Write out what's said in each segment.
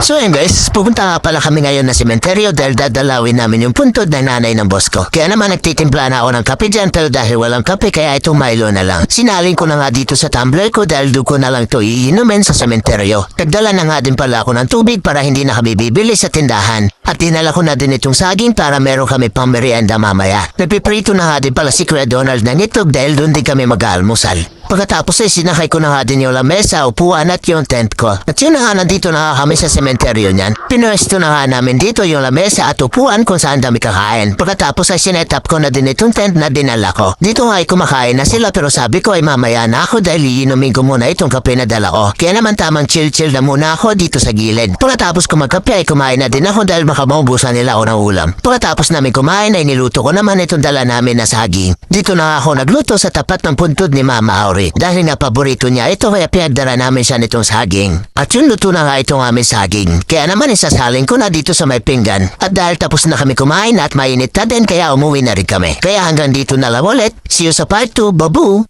So ayun guys, pupunta nga pala kami ngayon na sementeryo dahil dadalawin namin yung puntod ng nanay ng boss ko. Kaya naman nagtitimpla na ako ng kape dyan pero dahil walang kape kaya ito Milo na lang. Sinalin ko na nga dito sa tumbler ko dahil doon ko na lang to iinumin sa sementeryo. Nagdala na nga din pala ako ng tubig para hindi na kami bibili sa tindahan. At dinala ko na din itong saging para meron kami pang merienda mamaya. Nagpiprito na nga din pala si Kuya Donald ng itlog dahil doon din kami mag-almusal. Pagkatapos ay sinakay ko na nga din yung lamesa, upuan at yung tent ko. At yun na nga nandito na nga kami sa sementeryo niyan. Pinuesto na nga namin dito yung lamesa at upuan kung saan dami kakain. Pagkatapos ay sinetap ko na din itong tent na dinala ko. Dito nga ay kumakain na sila pero sabi ko ay mamaya na ako dahil iinumin ko muna itong kape na dala ko. Kaya naman tamang chill-chill na muna ako dito sa gilid. Pagkatapos ko magkape ay kumain na din ako dahil baka maubusan nila ako ng ulam. Pagkatapos namin kumain ay niluto ko naman itong dala namin na saging. Dito na nga ako nagluto sa tapat ng puntod ni Mama Auri. Dahil nga paborito niya ito kaya pinagdala namin siya nitong saging. At yun luto na nga itong aming saging. Kaya naman isasalin ko na dito sa may pinggan. At dahil tapos na kami kumain at mainit na din kaya umuwi na rin kami. Kaya hanggang dito na lang ulit. See you sa part 2. Babu!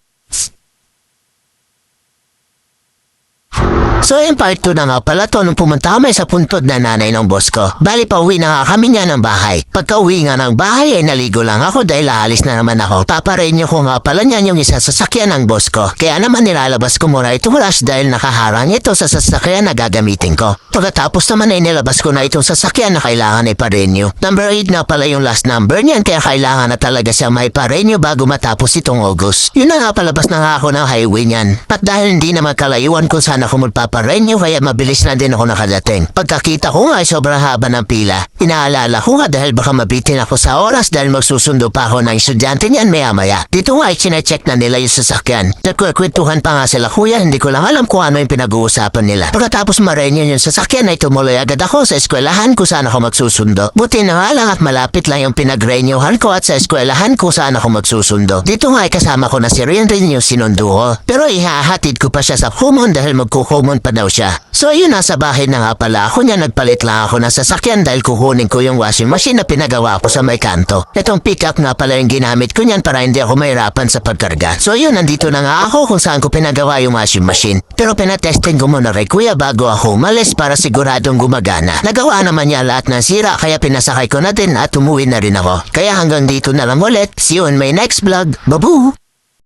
So yung part 2 na nga pala to nung pumunta kami sa puntod na nanay ng boss ko. Bali pa uwi na nga kami niya ng bahay. Pagka uwi nga ng bahay ay naligo lang ako dahil aalis na naman ako. Paparenyo ko nga pala niyan yung isa sa sasakyan ng boss ko. Kaya naman nilalabas ko muna ito rush dahil nakaharang ito sa sasakyan na gagamitin ko. Pagkatapos naman ay nilabas ko na itong sasakyan na kailangan ay parenyo. Number 8 na pala yung last number niyan kaya kailangan na talaga siya may parenyo bago matapos itong August. Yun na nga palabas na nga ako ng highway niyan. At dahil hindi na magkalayuan kung saan ako magpaparenyo kaya mabilis na din ako nakadating. Pagkakita ko nga ay sobrang haba ng pila. Inaalala ko nga dahil baka mabitin ako sa oras dahil magsusundo pa ako ng estudyante niyan maya-maya. Dito nga ay chinecheck na nila yung sasakyan. Nagkukwentuhan pa nga sila kuya, hindi ko lang alam kung ano yung pinag-uusapan nila. Pagkatapos marenyo yung sasakyan ay tumuloy agad ako sa eskwelahan kung saan ako magsusundo. Buti na nga lang at malapit lang yung pinagrenyohan ko at sa eskwelahan kung saan ako magsusundo. Dito nga ay kasama ko na si Rinrin yung sinundo ko. Pero ihahatid ko pa siya sa kumon dahil magkukumon pa daw siya. So ayun nasa bahay na nga pala ako niya nagpalit lang ako ng sasakyan dahil kukunin ko yung washing machine na pinagawa ko sa may kanto. Itong pickup nga pala yung ginamit ko niyan para hindi ako mahirapan sa pagkarga. So ayun nandito na nga ako kung saan ko pinagawa yung washing machine. Pero pinatesting ko muna rin kuya bago ako umalis para siguradong gumagana. Nagawa naman niya lahat ng sira kaya pinasakay ko na din at umuwi na rin ako. Kaya hanggang dito na lang ulit. See you in my next vlog. Babu!